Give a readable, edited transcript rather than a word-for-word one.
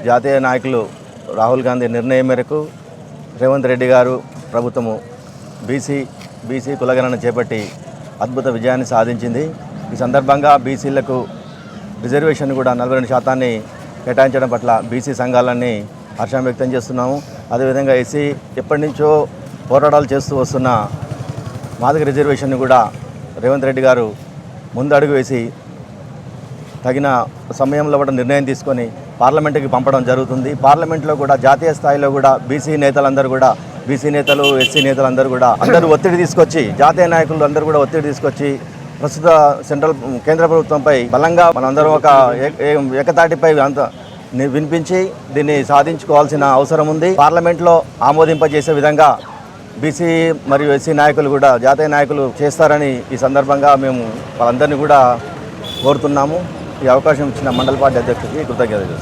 జాతీయ నాయకులు రాహుల్ గాంధీ నిర్ణయం మేరకు రేవంత్ రెడ్డి గారు ప్రభుత్వము బీసీ కులగణన చేపట్టి అద్భుత విజయాన్ని సాధించింది. ఈ సందర్భంగా బీసీలకు రిజర్వేషన్ కూడా 42% కేటాయించడం పట్ల బీసీ సంఘాలన్నీ హర్షం వ్యక్తం చేస్తున్నాము. అదేవిధంగా ఎస్సీ ఎప్పటి నుంచో పోరాటాలు చేస్తూ వస్తున్న మాదిగ రిజర్వేషన్ కూడా రేవంత్ రెడ్డి గారు ముందడుగు వేసి తగిన సమయంలో కూడా నిర్ణయం తీసుకొని పార్లమెంటుకి పంపడం జరుగుతుంది. పార్లమెంట్లో కూడా జాతీయ స్థాయిలో కూడా బీసీ నేతలు ఎస్సీ నేతలందరూ కూడా ఒత్తిడి తీసుకొచ్చి జాతీయ నాయకులు అందరూ కూడా ఒత్తిడి తీసుకొచ్చి ప్రస్తుత కేంద్ర ప్రభుత్వంపై బలంగా మనందరం ఒక ఏకతాటిపై వినిపించి దీన్ని సాధించుకోవాల్సిన అవసరం ఉంది. పార్లమెంట్లో ఆమోదింపజేసే విధంగా బీసీ మరియు ఎస్సీ నాయకులు కూడా జాతీయ నాయకులు చేస్తారని ఈ సందర్భంగా మేము వాళ్ళందరినీ కూడా కోరుతున్నాము. ఈ అవకాశం ఇచ్చిన మండల పార్టీ అధ్యక్షుడికి కృతజ్ఞతలు.